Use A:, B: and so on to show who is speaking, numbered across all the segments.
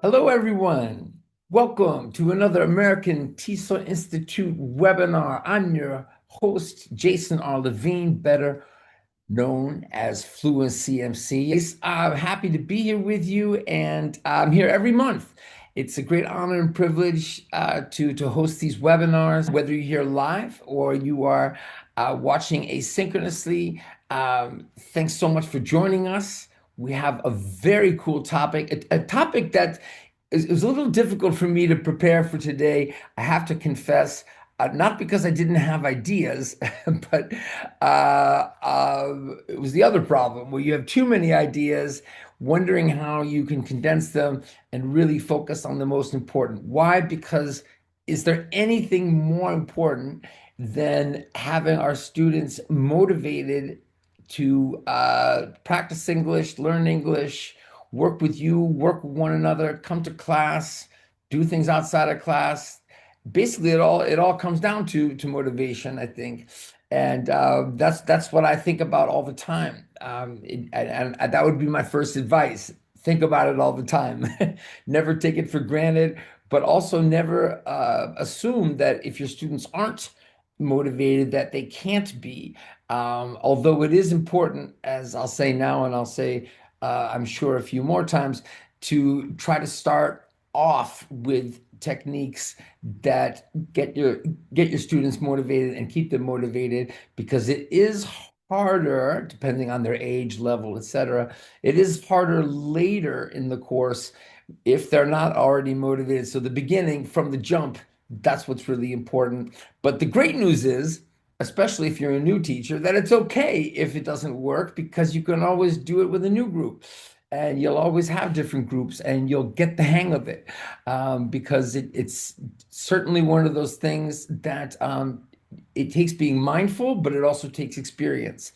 A: Hello, everyone. Welcome to another American TESOL Institute webinar. I'm your host, Jason R. Levine, better known as Fluency MC. I'm happy to be here with you, and I'm here every month. It's a great honor and privilege to host these webinars, whether you're here live or you are watching asynchronously. Thanks so much for joining us. We have a very cool topic, a topic that it was a little difficult for me to prepare for today. I have to confess, not because I didn't have ideas, but it was the other problem where you have too many ideas, wondering how you can condense them and really focus on the most important. Why? Because is there anything more important than having our students motivated to practice English, learn English, work with you, work with one another, come to class, do things outside of class? Basically, it all comes down to motivation, I think, and that's what I think about all the time. And that would be my first advice. Think about it all the time. Never take it for granted, but also never assume that if your students aren't motivated, that they can't be. Although it is important, as I'll say now, and I'll say I'm sure a few more times, to try to start off with techniques that get your students motivated and keep them motivated, because it is harder, depending on their age level, etc. It is harder later in the course if they're not already motivated. So the beginning, from the jump, that's what's really important. But the great news is, especially if you're a new teacher, that it's okay if it doesn't work, because you can always do it with a new group. And you'll always have different groups and you'll get the hang of it, because it's certainly one of those things that it takes being mindful, but it also takes experience.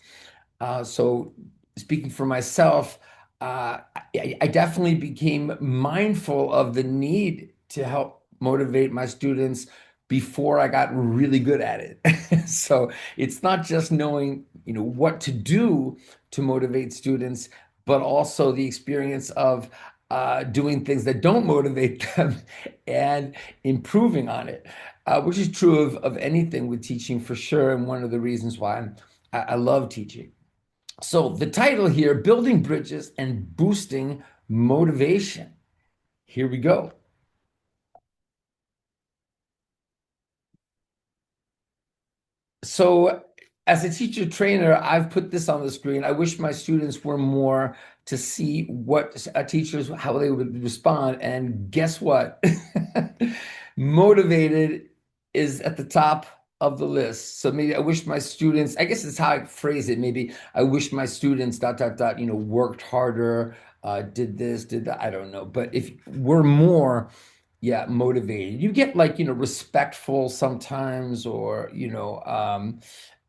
A: So speaking for myself, I definitely became mindful of the need to help motivate my students before I got really good at it. So it's not just knowing, what to do to motivate students, but also the experience of doing things that don't motivate them and improving on it, which is true of anything with teaching for sure. And one of the reasons why I love teaching. So the title here, Building Bridges and Boosting Motivation. Here we go. So as a teacher trainer, I've put this on the screen. I wish my students were more to see what teachers, how they would respond. And guess what? Motivated is at the top of the list. So maybe I wish my students, I guess it's how I phrase it. Maybe I wish my students dot dot dot, worked harder, did this, did that. I don't know. But if we're more, yeah, motivated, you get like, respectful sometimes, or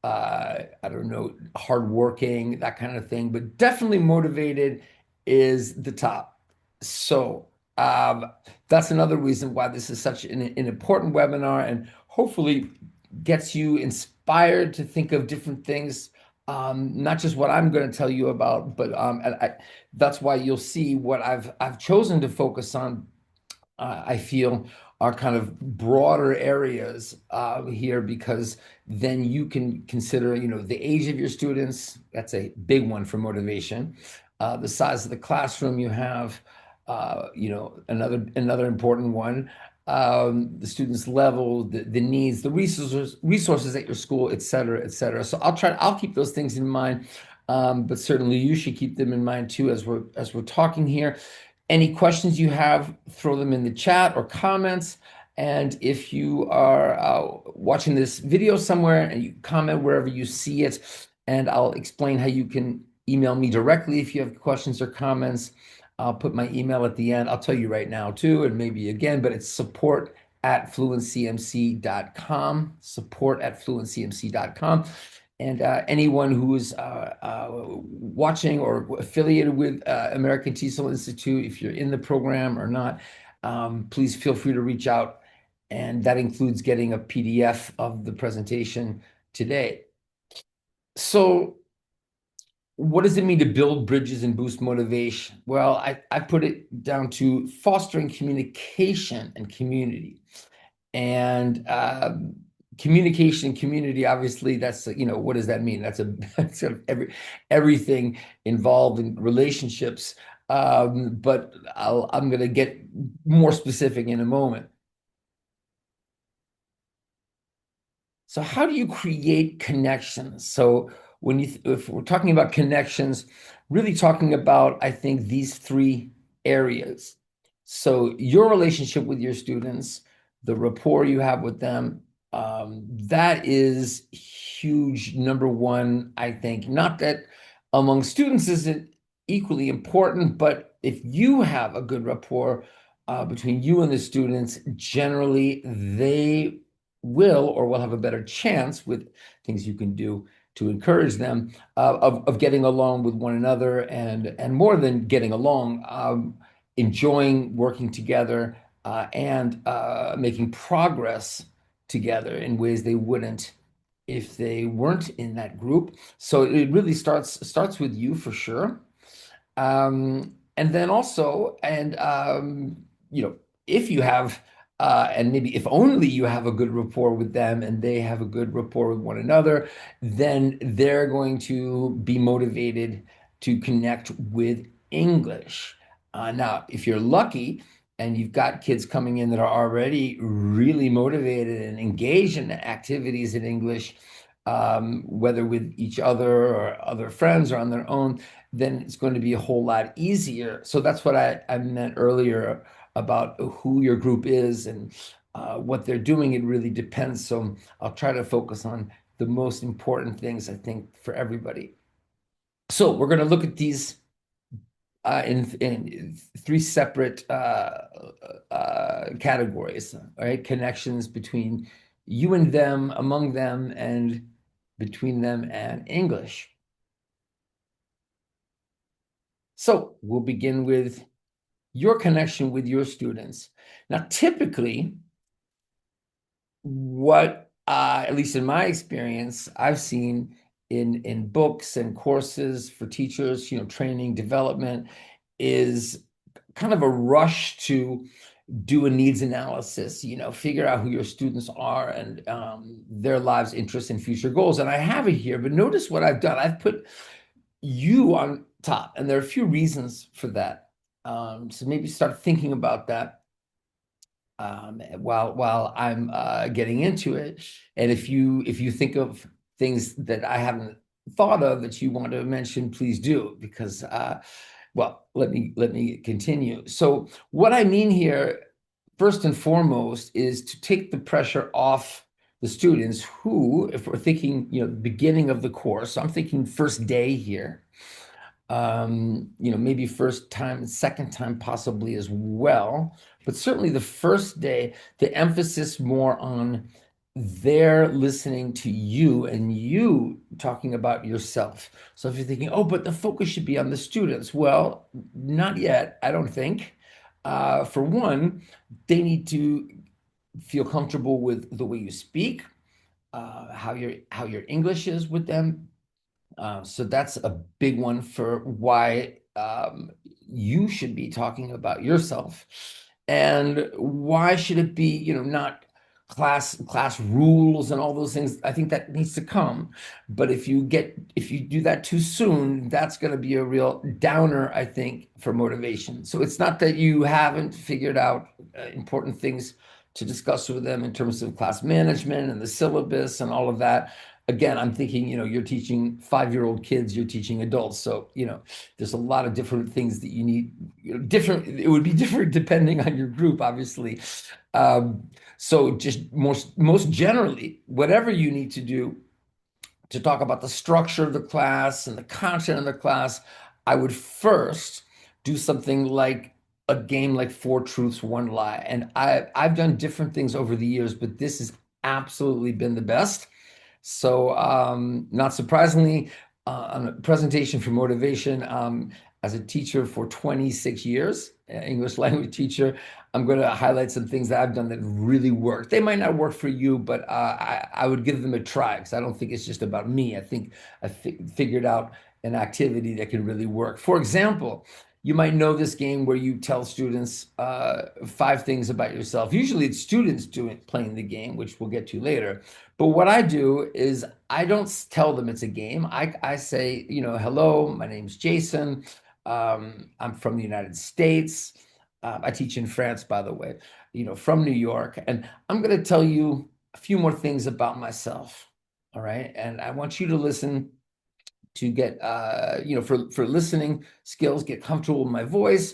A: I don't know, hardworking, that kind of thing, but definitely motivated is the top. So that's another reason why this is such an important webinar, and hopefully gets you inspired to think of different things, not just what I'm going to tell you about, but that's why you'll see what I've chosen to focus on. I feel are kind of broader areas here, because then you can consider, the age of your students. That's a big one for motivation. The size of the classroom you have, another important one. The students' level, the needs, the resources at your school, et cetera, et cetera. So I'll keep those things in mind. But certainly you should keep them in mind too, as we're talking here. Any questions you have, throw them in the chat or comments. And if you are watching this video somewhere, and you comment wherever you see it, and I'll explain how you can email me directly if you have questions or comments. I'll put my email at the end. I'll tell you right now too, and maybe again, but it's support@fluencymc.com, support@fluencymc.com. And anyone who is watching or affiliated with American TESOL Institute, if you're in the program or not, please feel free to reach out. And that includes getting a PDF of the presentation today. So what does it mean to build bridges and boost motivation? Well, I put it down to fostering communication and community. And communication and community, obviously, that's, what does that mean? That's that's sort of everything involved in relationships. But I'm going to get more specific in a moment. So how do you create connections? So if we're talking about connections, really talking about, I think, these three areas. So your relationship with your students, the rapport you have with them, that is huge. Number one, I think, not that among students isn't equally important, but if you have a good rapport between you and the students, generally they will have a better chance with things you can do to encourage them of getting along with one another and more than getting along, enjoying working together and making progress together in ways they wouldn't if they weren't in that group. So it really starts with you for sure. And then also, and if you have, and maybe if only you have a good rapport with them and they have a good rapport with one another, then they're going to be motivated to connect with English. Now, if you're lucky and you've got kids coming in that are already really motivated and engaged in activities in English, whether with each other or other friends or on their own, then it's going to be a whole lot easier. So that's what I meant earlier about who your group is and what they're doing. It really depends. So I'll try to focus on the most important things, I think, for everybody. So we're going to look at these in three separate categories, right? Connections between you and them, among them, and between them and English. So we'll begin with your connection with your students. Now, typically, what at least in my experience, I've seen in books and courses for teachers, training, development, is kind of a rush to do a needs analysis, figure out who your students are and their lives, interests, and future goals. And I have it here, but notice what I've done. I've put you on top, and there are a few reasons for that. So maybe start thinking about that while I'm getting into it. And if you think of things that I haven't thought of that you want to mention, please do, because well, let me continue. So what I mean here, first and foremost, is to take the pressure off the students who, if we're thinking, beginning of the course, I'm thinking first day here, maybe first time, second time possibly as well, but certainly the first day, the emphasis more on their listening to you and you talking about yourself. So if you're thinking, oh, but the focus should be on the students, well, not yet, I don't think. For one, they need to feel comfortable with the way you speak, how your English is with them. So that's a big one for why you should be talking about yourself. And why should it be, not class rules and all those things? I think that needs to come. But if you do that too soon, that's going to be a real downer, I think, for motivation. So it's not that you haven't figured out important things to discuss with them in terms of class management and the syllabus and all of that. Again, I'm thinking, you're teaching 5-year-old kids, you're teaching adults. So, there's a lot of different things that you need, different, it would be different depending on your group, obviously. So just most generally, whatever you need to do to talk about the structure of the class and the content of the class, I would first do something like a game like Four Truths, One Lie. And I've done different things over the years, but this has absolutely been the best. So, not surprisingly, on a presentation for motivation, as a teacher for 26 years, English language teacher, I'm going to highlight some things that I've done that really work. They might not work for you, but I would give them a try because I don't think it's just about me. I think I figured out an activity that can really work. For example, you might know this game where you tell students five things about yourself. Usually it's students playing the game, which we'll get to later. But what I do is I don't tell them it's a game. I say, hello, my name's Jason. I'm from the United States. I teach in France, by the way, from New York. And I'm going to tell you a few more things about myself. All right. And I want you to listen to get for listening skills, get comfortable with my voice.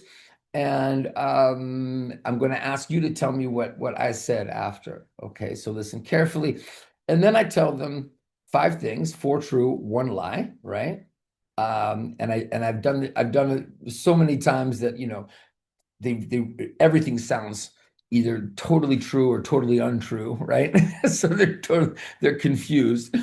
A: And I'm going to ask you to tell me what I said after. Okay, so listen carefully. And then I tell them five things, four true, one lie, right? I've done it so many times that they everything sounds either totally true or totally untrue, right? So they're confused.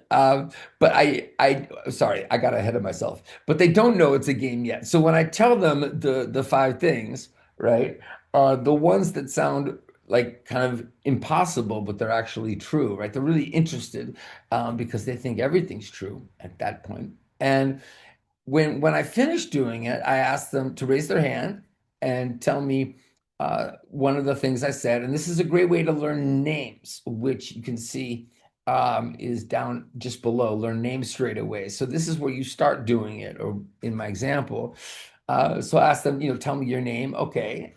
A: But I sorry, I got ahead of myself. But they don't know it's a game yet. So when I tell them the five things, right, the ones that sound like kind of impossible, but they're actually true, right? They're really interested because they think everything's true at that point. And when I finished doing it, I asked them to raise their hand and tell me one of the things I said. And this is a great way to learn names, which you can see is down just below. Learn names straight away. So this is where you start doing it, or in my example. So I asked them, tell me your name. Okay.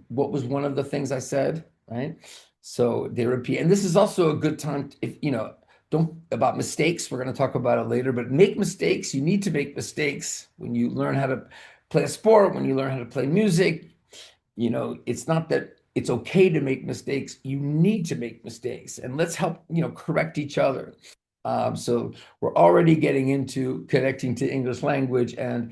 A: What was one of the things I said? Right. So they repeat. And this is also a good time if, don't about mistakes. We're going to talk about it later, but make mistakes. You need to make mistakes when you learn how to play a sport, when you learn how to play music. It's not that it's okay to make mistakes. You need to make mistakes, and let's help, correct each other. So we're already getting into connecting to English language and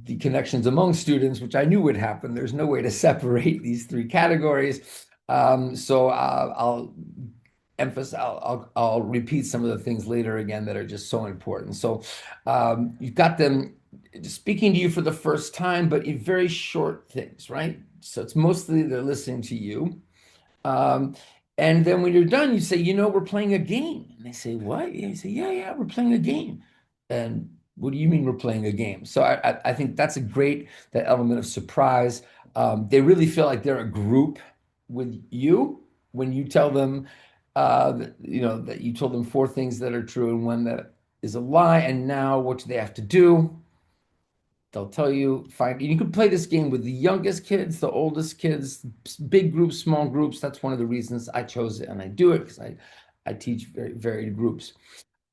A: the connections among students, which I knew would happen. There's no way to separate these three categories. So I'll emphasize, I'll repeat some of the things later again that are just so important. So you've got them speaking to you for the first time, but in very short things, right? So it's mostly they're listening to you. Um, and then when you're done, you say, we're playing a game. And they say, what? Yeah, you say, yeah, we're playing a game. And what do you mean we're playing a game? So I think that's that element of surprise. They really feel like they're a group with you when you tell them, that you told them four things that are true and one that is a lie. And now what do they have to do? They'll tell you, you can play this game with the youngest kids, the oldest kids, big groups, small groups. That's one of the reasons I chose it, and I do it because I teach very varied groups.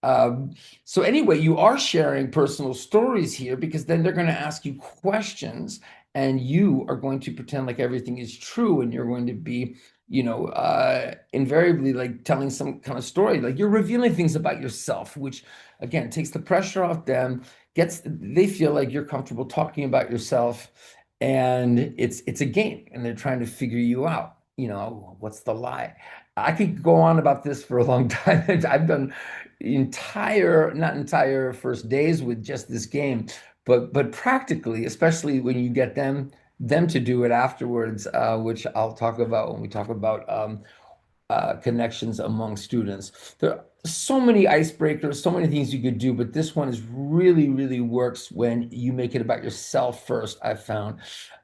A: Um, so anyway, you are sharing personal stories here because then they're going to ask you questions and you are going to pretend like everything is true and you're going to be, invariably like telling some kind of story, like you're revealing things about yourself, which again takes the pressure off them, they feel like you're comfortable talking about yourself and it's a game and they're trying to figure you out. What's the lie? I could go on about this for a long time. I've done not entire first days with just this game, but practically, especially when you get them to do it afterwards, which I'll talk about when we talk about connections among students. There are so many icebreakers, so many things you could do, but this one is really, really works when you make it about yourself first, I've found.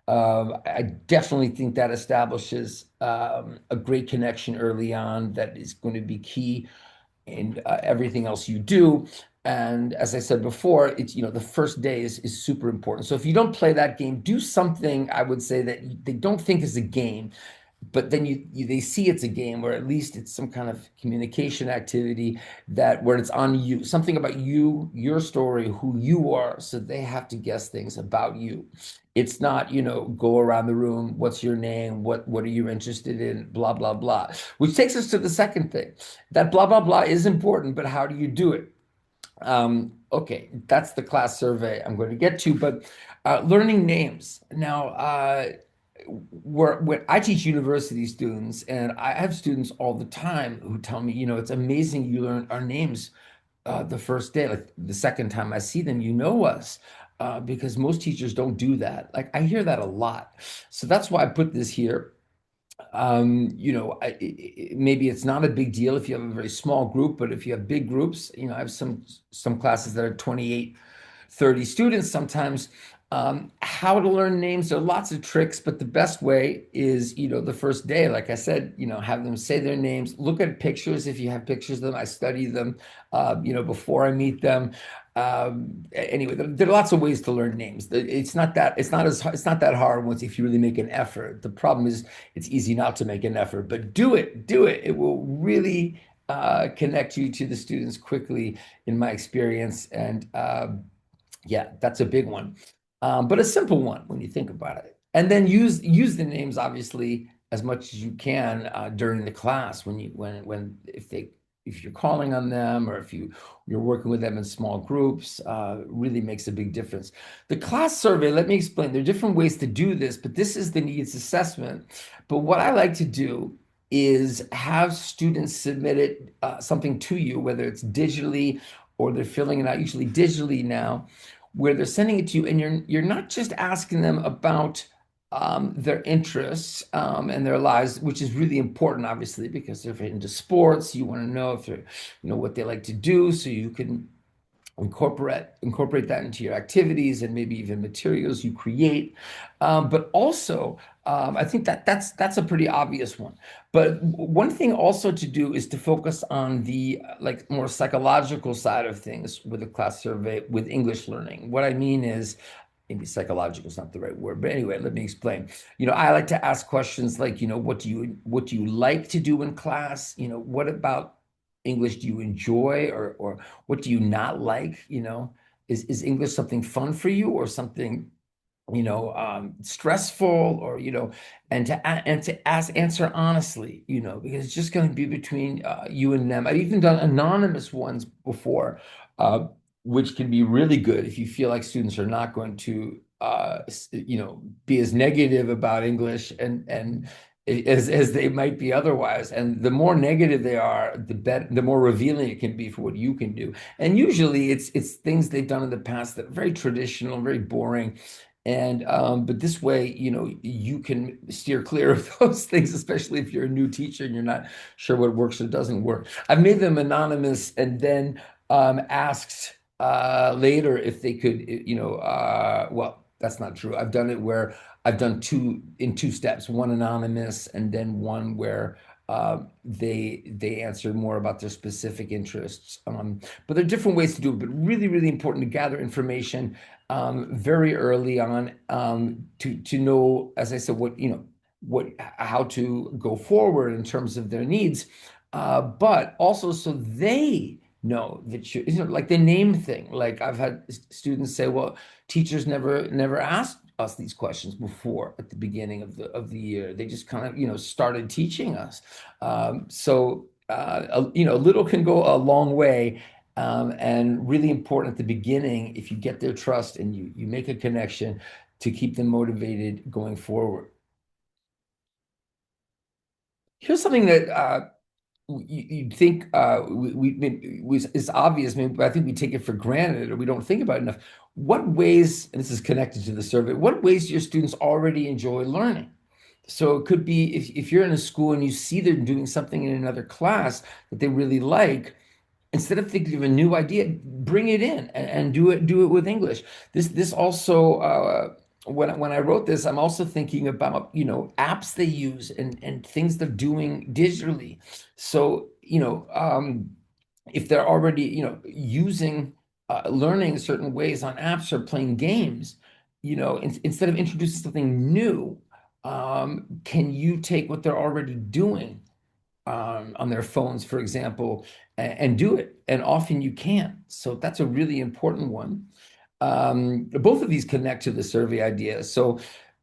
A: I definitely think that establishes a great connection early on that is going to be key in everything else you do. And as I said before, it's, the first day is super important. So if you don't play that game, do something I would say that they don't think is a game, but then they see it's a game, or at least it's some kind of communication activity that where it's on you, something about you, your story, who you are, so they have to guess things about you. It's not, go around the room, what's your name, what are you interested in, blah blah blah, which takes us to the second thing. That blah blah blah is important, but how do you do it? Okay, that's the class survey I'm going to get to, but learning names. Now, when I teach university students, and I have students all the time who tell me, it's amazing you learn our names the first day. Like the second time I see them, you know us. Because most teachers don't do that. Like I hear that a lot. So that's why I put this here. Maybe it's not a big deal if you have a very small group, but if you have big groups, I have some classes that are 28 30 students sometimes. How to learn names, there are lots of tricks, but the best way is, the first day, like I said, have them say their names, look at pictures if you have pictures of them. I study them, before I meet them. Anyway, there are lots of ways to learn names. It's not that hard once if you really make an effort. The problem is it's easy not to make an effort, but do it. It will really connect you to the students quickly, in my experience. And yeah, that's a big one, but a simple one when you think about it. And then use the names obviously as much as you can during the class when if you're calling on them, or if you're working with them in small groups, really makes a big difference. The class survey, let me explain. There are different ways to do this, but this is the needs assessment. But what I like to do is have students submit something to you, whether it's digitally or they're filling it out, usually digitally now, where they're sending it to you, and you're not just asking them about their interests and their lives, which is really important, obviously, because if they're into sports, you want to know if they're, what they like to do, so you can incorporate that into your activities and maybe even materials you create. But also, I think that's a pretty obvious one. But one thing also to do is to focus on the like more psychological side of things with a class survey with English learning. What I mean is, maybe psychological is not the right word, but anyway, let me explain. I like to ask questions like, what do you like to do in class? What about English do you enjoy, or what do you not like? Is English something fun for you, or something stressful, or and to answer honestly, because it's just going to be between you and them. I've even done anonymous ones before, uh, which can be really good if you feel like students are not going to be as negative about English and as they might be otherwise. And the more negative they are, the more revealing it can be for what you can do. And usually it's things they've done in the past that are very traditional, very boring. And but this way, you can steer clear of those things, especially if you're a new teacher and you're not sure what works or doesn't work. I've made them anonymous and then asked later if they could, well, that's not true. I've done it where I've done two steps, one anonymous and then one where they answer more about their specific interests. But there are different ways to do it, but really, really important to gather information very early on, to know, as I said, how to go forward in terms of their needs, but also so they know that like the name thing. Like I've had students say, "Well, teachers never asked us these questions before at the beginning of the year. They just kind of started teaching us." Little can go a long way, and really important at the beginning if you get their trust and you make a connection to keep them motivated going forward. Here's something that you'd think is obvious, maybe, but I think we take it for granted or we don't think about it enough. What ways, and this is connected to the survey, what ways do your students already enjoy learning? So it could be if you're in a school and you see they're doing something in another class that they really like, instead of thinking of a new idea, bring it in and do it with English. This also when I wrote this, I'm also thinking about apps they use and things they're doing digitally. So if they're already using learning certain ways on apps or playing games, instead of introducing something new, can you take what they're already doing on their phones, for example, and do it? And often you can't. So that's a really important one. Both of these connect to the survey idea. So,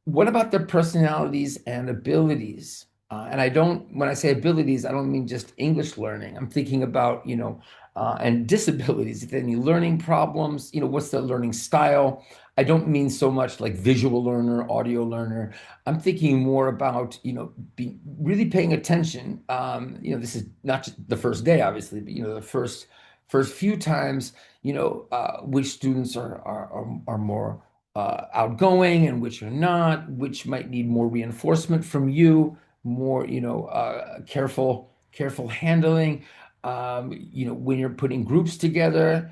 A: what about their personalities and abilities? And when I say abilities, I don't mean just English learning. I'm thinking about, and disabilities. If they have any learning problems, what's their learning style? I don't mean so much like visual learner, audio learner. I'm thinking more about, really paying attention. This is not just the first day, obviously, but, the first few times, which students are more outgoing and which are not, which might need more reinforcement from you, more careful handling. When you're putting groups together,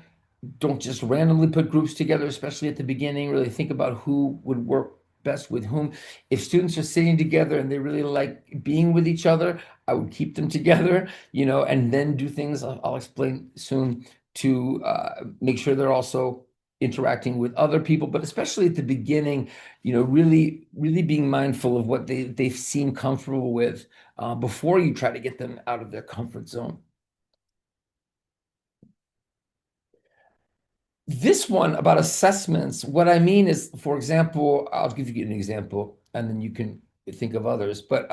A: don't just randomly put groups together, especially at the beginning. Really think about who would work best with whom. If students are sitting together and they really like being with each other, I would keep them together, and then do things I'll explain soon to make sure they're also interacting with other people, but especially at the beginning, really, really being mindful of what they seem comfortable with before you try to get them out of their comfort zone. This one about assessments, what I mean is, for example, I'll give you an example and then you can think of others. But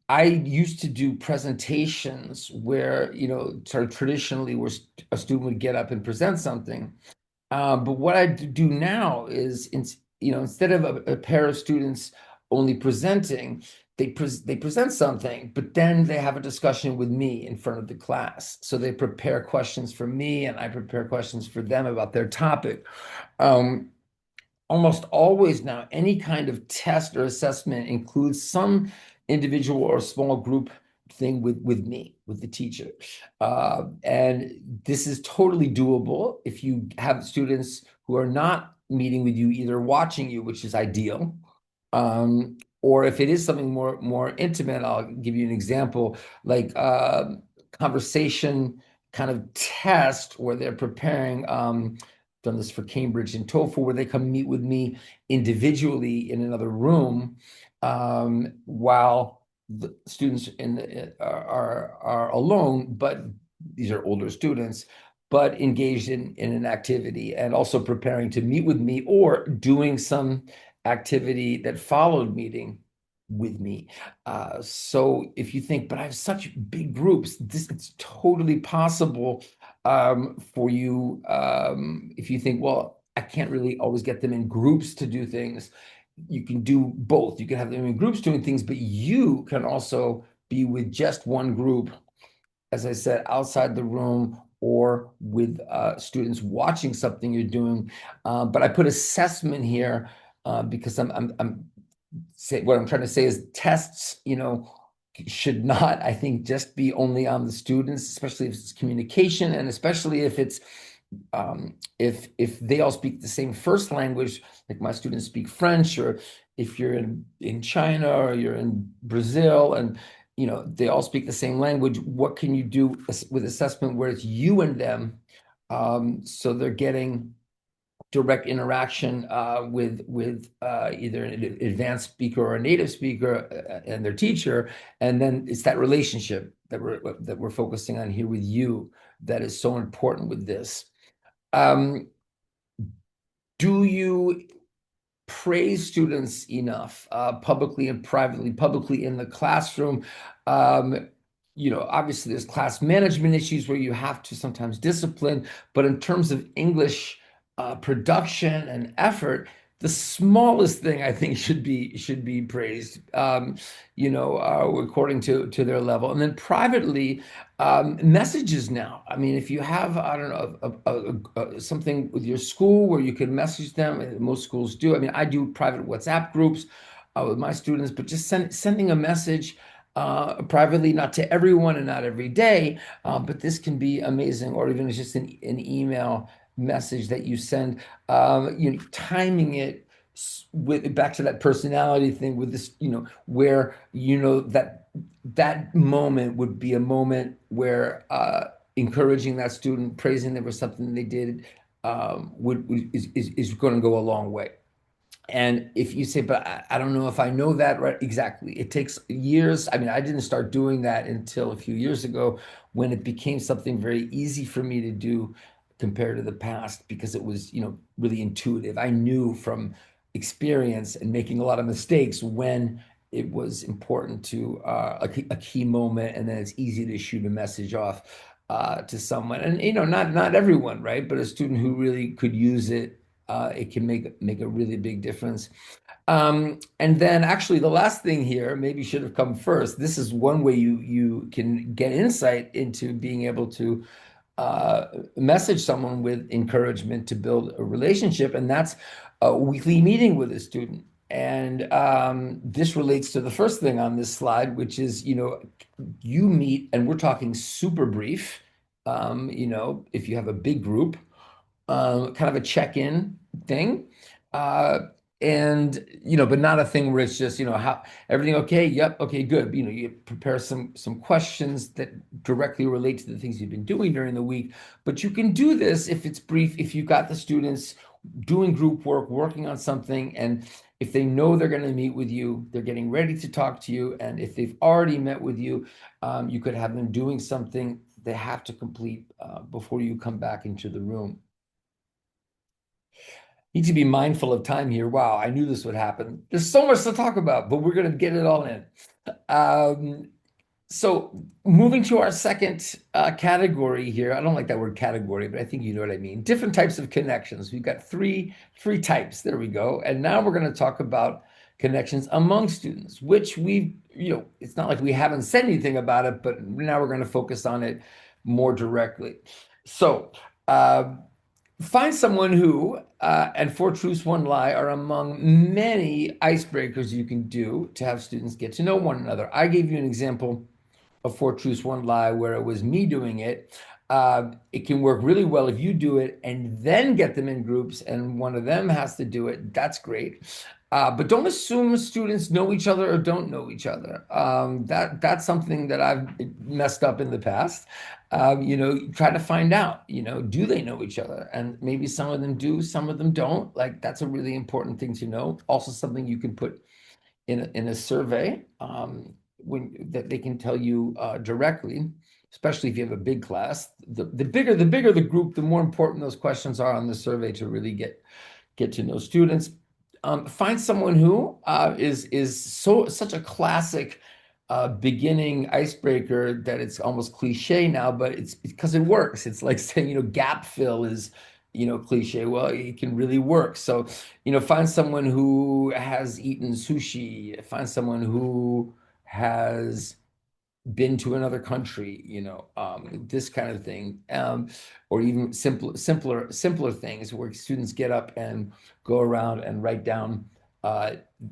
A: I used to do presentations where, sort of traditionally where a student would get up and present something. But what I do now is, instead of a pair of students only presenting, they present something, but then they have a discussion with me in front of the class. So they prepare questions for me, and I prepare questions for them about their topic. Um, Almost always now, any kind of test or assessment includes some individual or small group thing with me, with the teacher. And this is totally doable if you have students who are not meeting with you, either watching you, which is ideal, or if it is something more intimate. I'll give you an example, like conversation kind of test where they're preparing. Done this for Cambridge and TOEFL, where they come meet with me individually in another room, while the students are alone, but these are older students, but engaged in an activity and also preparing to meet with me or doing some activity that followed meeting with me. So if you think, but I have such big groups, it's totally possible for you. If you think, well, I can't really always get them in groups to do things, you can do both. You can have them in groups doing things, but you can also be with just one group, as I said, outside the room or with students watching something you're doing. But I put assessment here because I'm say what I'm trying to say is tests, should not, I think, just be only on the students, especially if it's communication, and especially if it's if they all speak the same first language, like my students speak French, or if you're in China or you're in Brazil, and they all speak the same language. What can you do with assessment where it's you and them, so they're getting direct interaction with either an advanced speaker or a native speaker and their teacher, and then it's that relationship that we're focusing on here with you that is so important with this. Um, do you praise students enough, publicly and privately, publicly in the classroom? Um, Obviously there's class management issues where you have to sometimes discipline, but in terms of English production and effort, the smallest thing I think should be praised, according to their level. And then privately, messages now. I mean, if you have, I don't know, something with your school where you can message them, and most schools do. I mean, I do private WhatsApp groups with my students, but just sending a message privately, not to everyone and not every day, but this can be amazing. Or even it's just an email message that you send, timing it with back to that personality thing with this, where that moment would be a moment where encouraging that student, praising them for something they did, is going to go a long way. And if you say, but I don't know if I know that right exactly, it takes years. I mean, I didn't start doing that until a few years ago when it became something very easy for me to do compared to the past because it was, really intuitive. I knew from experience and making a lot of mistakes when it was important to a key moment, and then it's easy to shoot a message off to someone. And not everyone, right? But a student who really could use it, it can make a really big difference. And then actually the last thing here maybe should have come first. This is one way you can get insight into being able to message someone with encouragement to build a relationship, and that's a weekly meeting with a student. And this relates to the first thing on this slide, which is, you meet, and we're talking super brief. If you have a big group, kind of a check-in thing. Uh, and but not a thing where it's just, how everything okay? Yep, okay, good. You prepare some questions that directly relate to the things you've been doing during the week. But you can do this if it's brief, if you've got the students doing group work, working on something, and if they know they're going to meet with you, they're getting ready to talk to you, and if they've already met with you, you could have them doing something they have to complete before you come back into the room. Need to be mindful of time here. Wow, I knew this would happen. There's so much to talk about, but we're going to get it all in. Um, so moving to our second category here. I don't like that word category, but I think you know what I mean. Different types of connections. We've got three types. There we go. And now we're going to talk about connections among students, which it's not like we haven't said anything about it, but now we're going to focus on it more directly. So, find someone who, and four truths, one lie are among many icebreakers you can do to have students get to know one another. I gave you an example of four truths, one lie, where it was me doing it. It can work really well if you do it and then get them in groups and one of them has to do it. That's great. But don't assume students know each other or don't know each other. That's something that I've messed up in the past. Try to find out, do they know each other? And maybe some of them do, some of them don't. Like that's a really important thing to know. Also something you can put in a survey that they can tell you directly, especially if you have a big class. The bigger the group, the more important those questions are on the survey to really get to know students. Find someone who is such a classic beginning icebreaker that it's almost cliche now, but it's because it works. It's like saying, gap fill is, cliche. Well, it can really work. So, find someone who has eaten sushi, find someone who has been to another country, this kind of thing, or even simpler things where students get up and go around and write down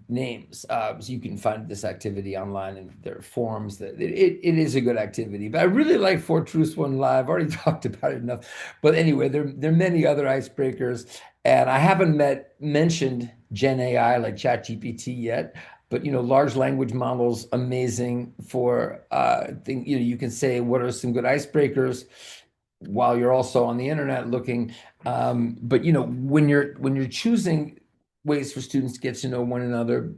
A: names. So you can find this activity online, and there are forums that it is a good activity. But I really like Four Truths, One Lie. I've already talked about it enough. But anyway, there are many other icebreakers, and I haven't mentioned Gen AI like ChatGPT yet. But large language models, amazing for you can say what are some good icebreakers while you're also on the internet looking. But when you're choosing ways for students to get to know one another,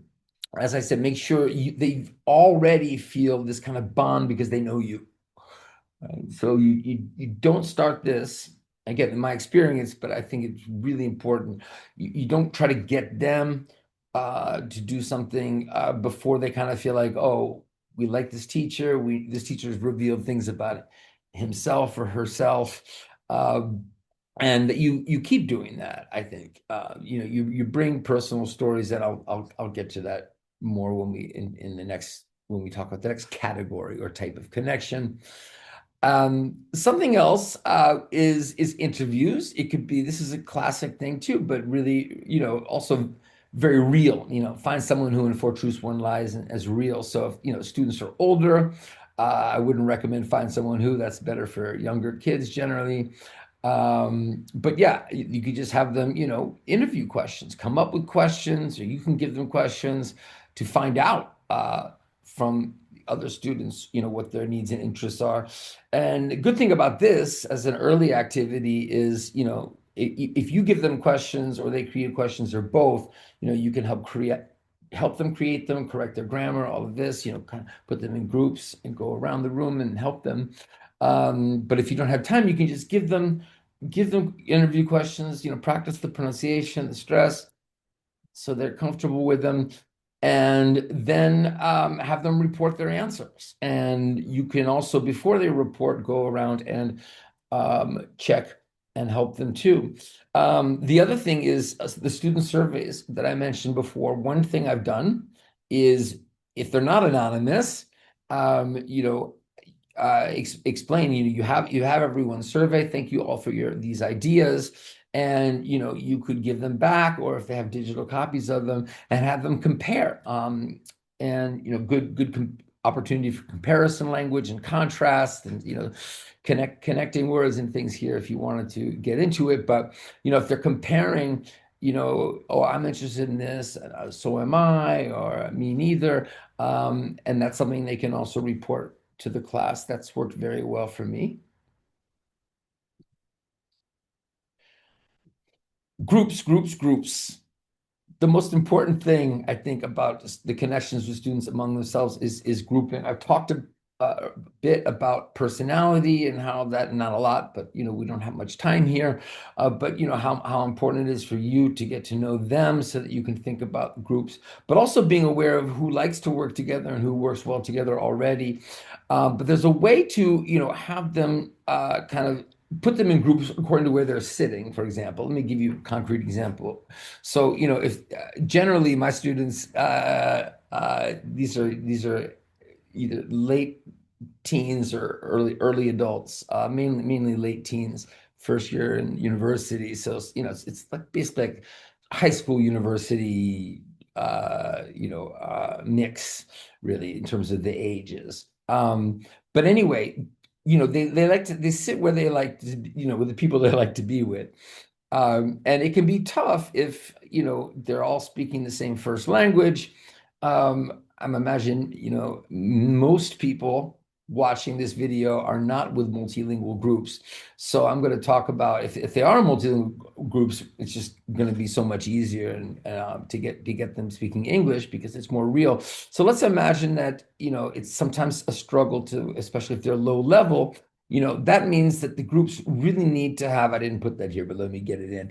A: as I said, make sure they already feel this kind of bond because they know you. So you don't start this, again, in my experience, but I think it's really important. You don't try to get them to do something before they kind of feel like, oh, we like this teacher. This teacher has revealed things about himself or herself. And you keep doing that, I think. You bring personal stories, and I'll get to that more in the next when we talk about the next category or type of connection. Something else is interviews. It could be, this is a classic thing too, but really, also very real. Find someone who in Four Truths, One Lie isn't as real. So if students are older, I wouldn't recommend find someone who. That's better for younger kids generally. But yeah, you could just have them, interview questions, come up with questions, or you can give them questions to find out from other students, what their needs and interests are. And the good thing about this as an early activity is, if you give them questions or they create questions or both, you can help them create them, correct their grammar, all of this, kind of put them in groups and go around the room and help them. But if you don't have time, you can just give them interview questions, practice the pronunciation, the stress, so they're comfortable with them, and then have them report their answers. And you can also, before they report, go around and check and help them too. The other thing is the student surveys that I mentioned before. One thing I've done is, if they're not anonymous, explain, you have everyone's survey. Thank you all for these ideas. And you could give them back, or if they have digital copies of them, and have them compare. And good opportunity for comparison language and contrast and, connecting words and things here if you wanted to get into it. But, if they're comparing, oh, I'm interested in this, so am I, or me neither. And that's something they can also report to the class. That's worked very well for me. Groups. The most important thing I think about the connections with students among themselves is grouping. I've talked a bit about personality and how that, not a lot, but we don't have much time here. But how important it is for you to get to know them so that you can think about groups, but also being aware of who likes to work together and who works well together already. But there's a way to have them kind of put them in groups according to where they're sitting. For example, let me give you a concrete example. So, if generally my students, these are either late teens or early adults, mainly late teens, first year in university. So, it's like basically like high school university, mix really in terms of the ages. But anyway, they sit where they like to, with the people they like to be with. And it can be tough if, they're all speaking the same first language. I'm imagine, most people watching this video are not with multilingual groups. So I'm going to talk about if they are multilingual groups, it's just going to be so much easier and to get them speaking English because it's more real. So let's imagine that, it's sometimes a struggle to, especially if they're low level, that means that the groups really need to have, I didn't put that here, but let me get it in,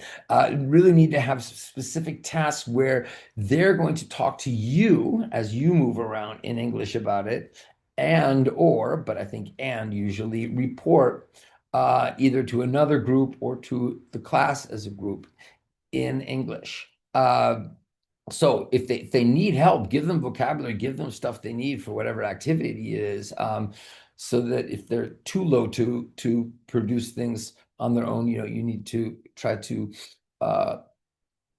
A: really need to have specific tasks where they're going to talk to you as you move around in English about it, but I think usually report either to another group or to the class as a group in English. So if they need help, give them vocabulary, give them stuff they need for whatever activity it is, so that if they're too low to produce things on their own, you need to try to uh,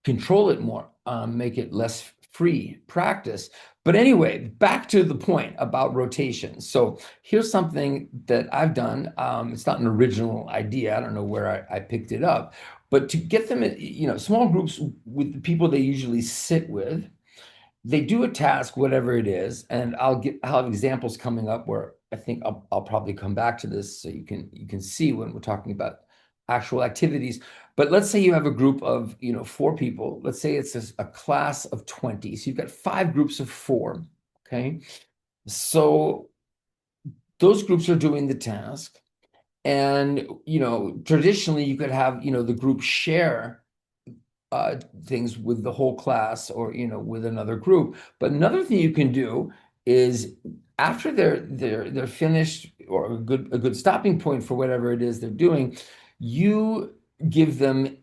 A: control it more, make it less free practice. But anyway, back to the point about rotation. So here's something that I've done. It's not an original idea. I don't know where I picked it up, but to get them, small groups with the people they usually sit with, they do a task, whatever it is, and I'll have examples coming up where I think I'll probably come back to this so you can see when we're talking about actual activities. But let's say you have a group of 4 people. Let's say it's a class of 20. So you've got 5 groups of 4. Okay. So those groups are doing the task. And traditionally you could have the group share things with the whole class or with another group. But another thing you can do is after they're finished, or a good stopping point for whatever it is they're doing, you give them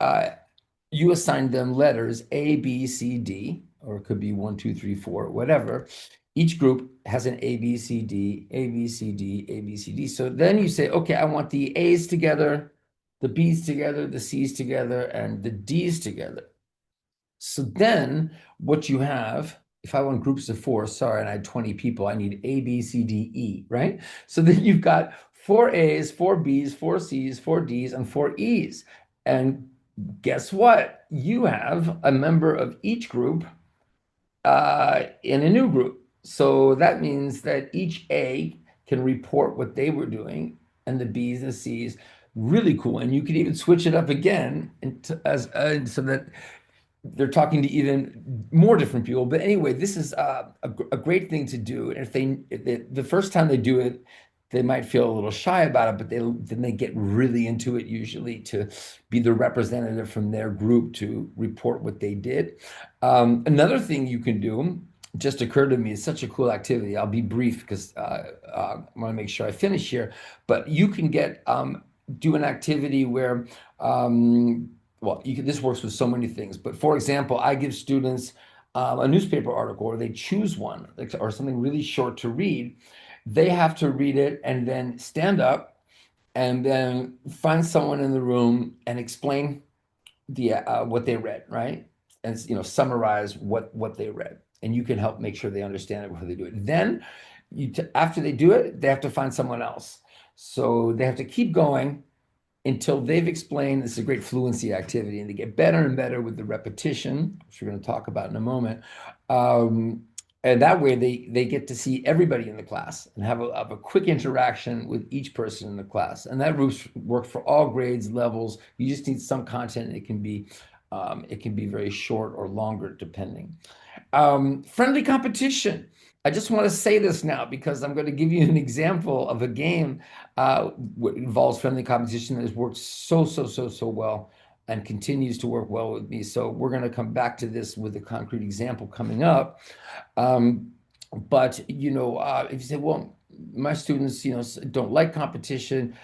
A: you assign them letters A, B, C, D, or it could be 1, 2, 3, 4, whatever. Each group has an A, B, C, D, A, B, C, D, A, B, C, D. So then you say, okay, I want the A's together, the B's together, the C's together, and the D's together. So then what you have, if I want groups of 4, sorry, and I had 20 people, I need A, B, C, D, E, right? So then you've got 4 A's, 4 B's, 4 C's, 4 D's, and 4 E's. And guess what? You have a member of each group in a new group. So that means that each A can report what they were doing, and the B's and the C's. Really cool. And you can even switch it up again so that they're talking to even more different people. But anyway, this is a great thing to do. And if the first time they do it, they might feel a little shy about it, but then they get really into it usually to be the representative from their group to report what they did. Another thing you can do just occurred to me. It's such a cool activity. I'll be brief because I want to make sure I finish here. But you can do an activity where well, this works with so many things. But for example, I give students a newspaper article, or they choose one, or something really short to read. They have to read it and then stand up and then find someone in the room and explain what they read, right? And summarize what they read. And you can help make sure they understand it before they do it. Then after they do it, they have to find someone else. So they have to keep going until they've explained this is a great fluency activity, and they get better and better with the repetition, which we're going to talk about in a moment. And that way they get to see everybody in the class and have a quick interaction with each person in the class. And that works for all grades, levels. You just need some content. And it can be very short or longer depending. Friendly competition. I just want to say this now because I'm going to give you an example of a game what involves friendly competition that has worked so well and continues to work well with me. So we're going to come back to this with a concrete example coming up. But if you say, well, my students, don't like competition,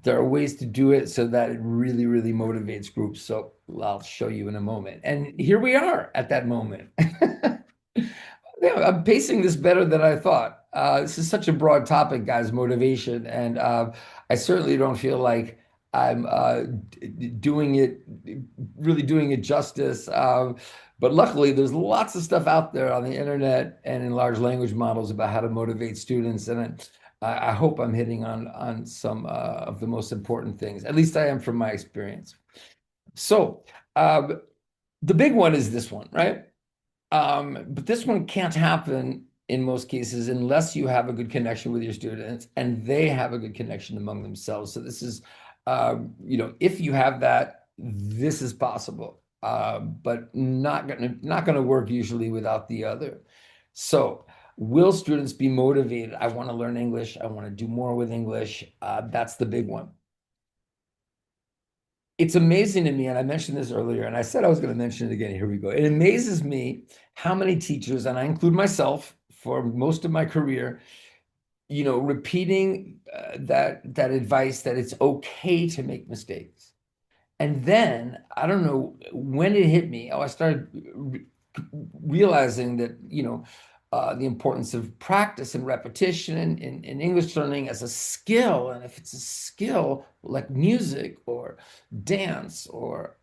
A: there are ways to do it so that it really motivates groups. So I'll show you in a moment. And here we are at that moment. Yeah, I'm pacing this better than I thought. This is such a broad topic, guys, motivation. And I certainly don't feel like I'm really doing it justice. But luckily, there's lots of stuff out there on the internet and in large language models about how to motivate students. And I hope I'm hitting on some of the most important things. At least I am from my experience. So the big one is this one, right? But this one can't happen in most cases unless you have a good connection with your students and they have a good connection among themselves. So this is, if you have that, this is possible, but not gonna work usually without the other. So will students be motivated? I want to learn English. I want to do more with English. That's the big one. It's amazing to me, and I mentioned this earlier, and I said I was going to mention it again. Here we go. It amazes me how many teachers, and I include myself for most of my career, repeating that advice that it's okay to make mistakes. And then I don't know when it hit me. Oh, I started realizing that, the importance of practice and repetition in English learning as a skill. And if it's a skill like music or dance or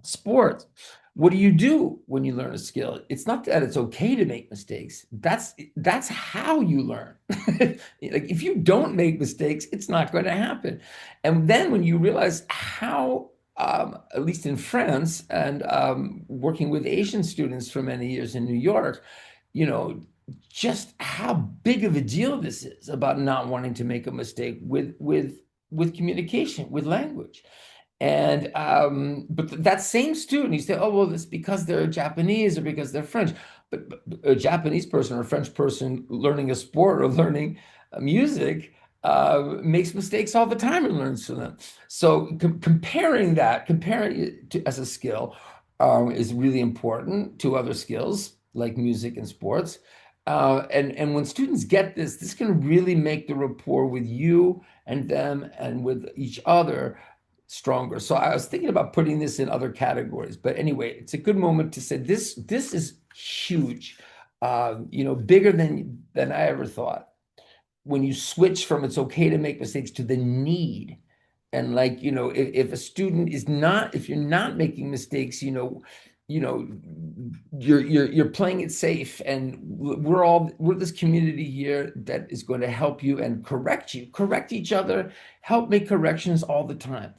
A: sports, what do you do when you learn a skill? It's not that it's okay to make mistakes. That's how you learn. Like if you don't make mistakes, it's not going to happen. And then when you realize how at least in France and working with Asian students for many years in New York, you know, just how big of a deal this is about not wanting to make a mistake with communication, with language. And but that same student, you say, oh, well, it's because they're Japanese or because they're French. But a Japanese person or a French person learning a sport or learning music makes mistakes all the time and learns from them. So comparing it as a skill is really important to other skills like music and sports. And when students get this, this can really make the rapport with you and them and with each other stronger. So I was thinking about putting this in other categories, but anyway, it's a good moment to say this is huge, bigger than I ever thought. When you switch from it's okay to make mistakes to the need, and like if a student is not, if you're not making mistakes, you know you're playing it safe, and we're this community here that is going to help you and correct each other, help make corrections all the time.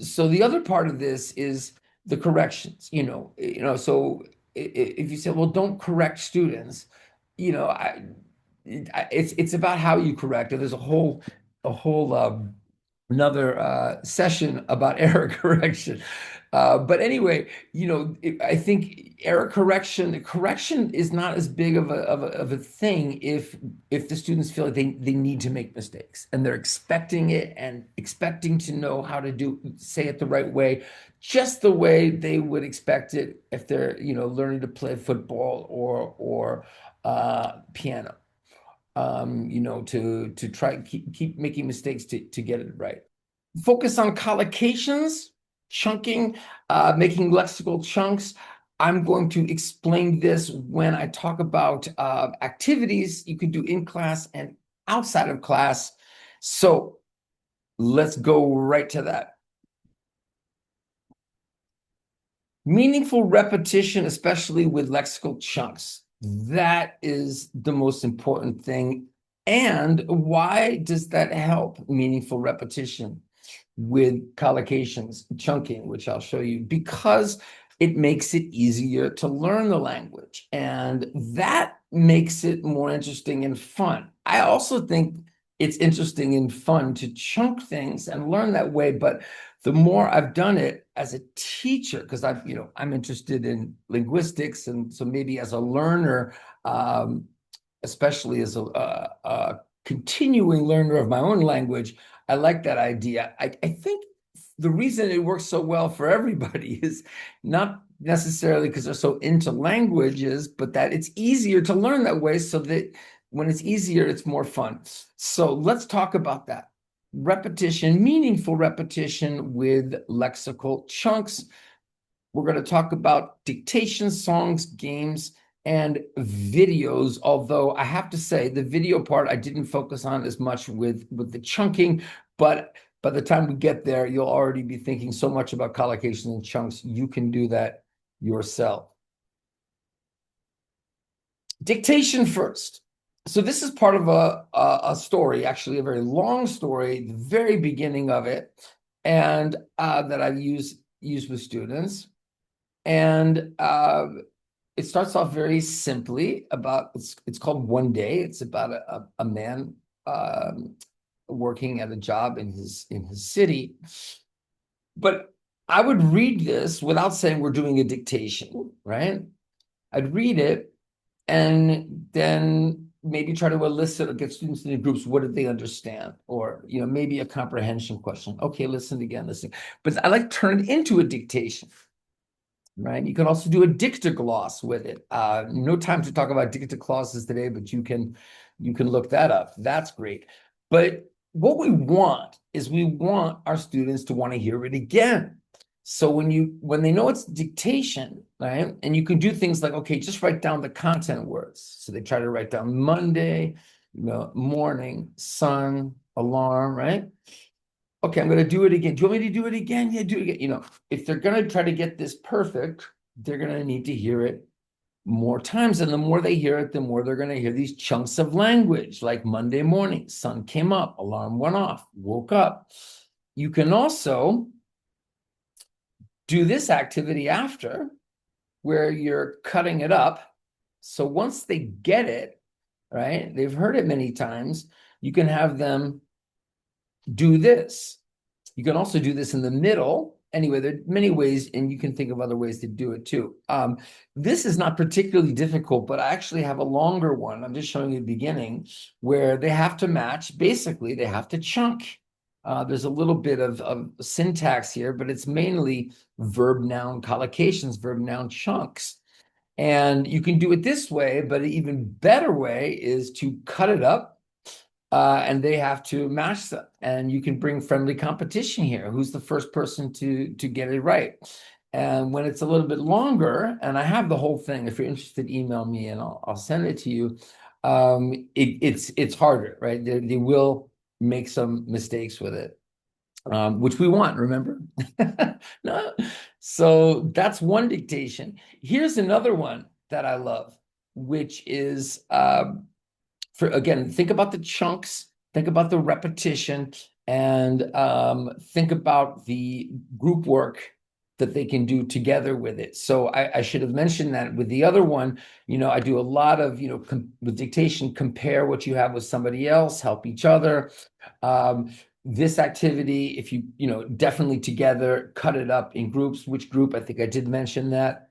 A: So the other part of this is the corrections, so if you say, well, don't correct students, it's about how you correct, and there's a whole another session about error correction. But anyway, I think correction is not as big of a thing if the students feel like they need to make mistakes and they're expecting it and expecting to know how to say it the right way, just the way they would expect it if they're, learning to play football or piano. To try keep making mistakes to get it right. Focus on collocations, chunking, making lexical chunks. I'm going to explain this when I talk about activities you can do in class and outside of class. So let's go right to that. Meaningful repetition, especially with lexical chunks. That is the most important thing. And why does that help meaningful repetition with collocations, chunking, which I'll show you? Because it makes it easier to learn the language, and that makes it more interesting and fun. I also think it's interesting and fun to chunk things and learn that way, but the more I've done it as a teacher, because I'm interested in linguistics, and so maybe as a learner, um, especially as a continuing learner of my own language, I like that idea. I think the reason it works so well for everybody is not necessarily because they're so into languages, but that it's easier to learn that way, so that when it's easier, it's more fun. So let's talk about that. Repetition, meaningful repetition with lexical chunks. We're going to talk about dictation, songs, games, and videos, although I have to say the video part I didn't focus on as much with the chunking, but by the time we get there, you'll already be thinking so much about collocations and chunks, you can do that yourself. Dictation first. So this is part of a story, actually a very long story, the very beginning of it, and that I've used with students. And it starts off very simply about, it's called One Day. It's about a man working at a job in his city. But I would read this without saying we're doing a dictation, right? I'd read it and then maybe try to elicit or get students into groups. What did they understand? Or, maybe a comprehension question. Okay, listen again, listen. But I like turn it into a dictation. Right. You can also do a dictogloss with it. No time to talk about dictoglossses today, but you can look that up. That's great. But what we want is we want our students to want to hear it again. So when they know it's dictation, right? And you can do things like, okay, just write down the content words. So they try to write down Monday, morning, sun, alarm, right? Okay, I'm going to do it again. Do you want me to do it again? Yeah, do it again. If they're going to try to get this perfect, they're going to need to hear it more times. And the more they hear it, the more they're going to hear these chunks of language, like Monday morning, sun came up, alarm went off, woke up. You can also do this activity after, where you're cutting it up. So once they get it, right, they've heard it many times, you can have them do this. You can also do this in the middle. Anyway, there are many ways, and you can think of other ways to do it too. This is not particularly difficult, but I actually have a longer one. I'm just showing you the beginning, where they have to match. Basically, they have to chunk. There's a little bit of syntax here, but it's mainly verb-noun collocations, verb-noun chunks. And you can do it this way, but an even better way is to cut it up, and they have to match them. And you can bring friendly competition here. Who's the first person to get it right? And when it's a little bit longer, and I have the whole thing, if you're interested, email me and I'll send it to you. It's harder, right? They will make some mistakes with it, which we want, remember? No. So that's one dictation. Here's another one that I love, which is again, think about the chunks, think about the repetition, and think about the group work that they can do together with it. So I should have mentioned that with the other one, I do a lot of, with dictation, compare what you have with somebody else, help each other. This activity, if definitely together, cut it up in groups. Which group? I think I did mention that.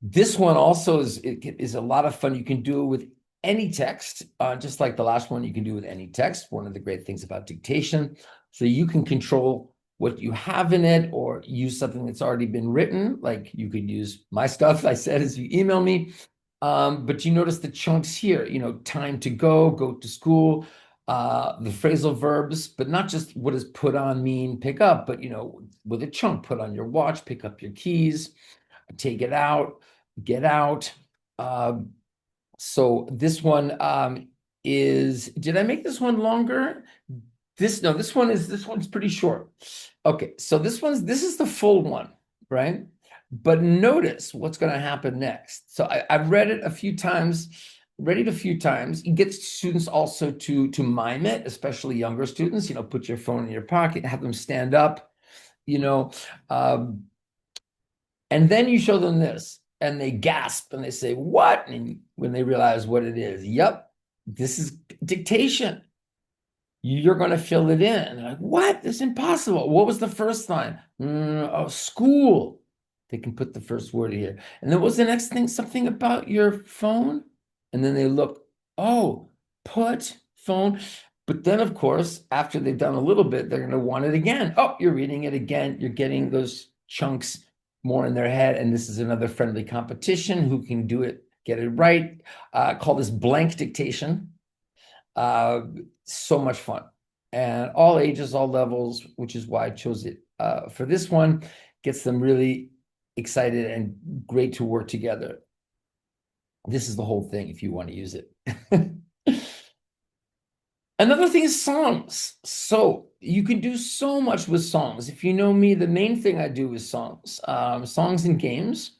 A: This one also is a lot of fun. You can do it with any text, just like the last one, you can do with any text. One of the great things about dictation. So you can control what you have in it, or use something that's already been written. Like you could use my stuff I said as you email me. But you notice the chunks here, time to go to school, the phrasal verbs, but not just what does put on mean, pick up, but, with a chunk, put on your watch, pick up your keys, take it out, get out. So this one did I make this one longer? This one's pretty short. Okay, so this is the full one, right? But notice what's going to happen next. So I've read it a few times, read it a few times. You get students also to mime it, especially younger students. Put your phone in your pocket, have them stand up, you know, um, and then you show them this, and they gasp and they say, "What?" And when they realize what it is, yep, this is dictation. You're going to fill it in. And they're like, what? This is impossible. What was the first line? Oh, school. They can put the first word here. And then what was the next thing? Something about your phone? And then they look, oh, put phone. But then, of course, after they've done a little bit, they're going to want it again. Oh, you're reading it again. You're getting those chunks more in their head. And this is another friendly competition. Who can do it, get it right? Call this blank dictation. Uh, so much fun, and all ages, all levels, which is why I chose it for this one. Gets them really excited and great to work together. This is the whole thing if you want to use it. Another thing is songs. So you can do so much with songs. If you know me, the main thing I do is songs, songs and games.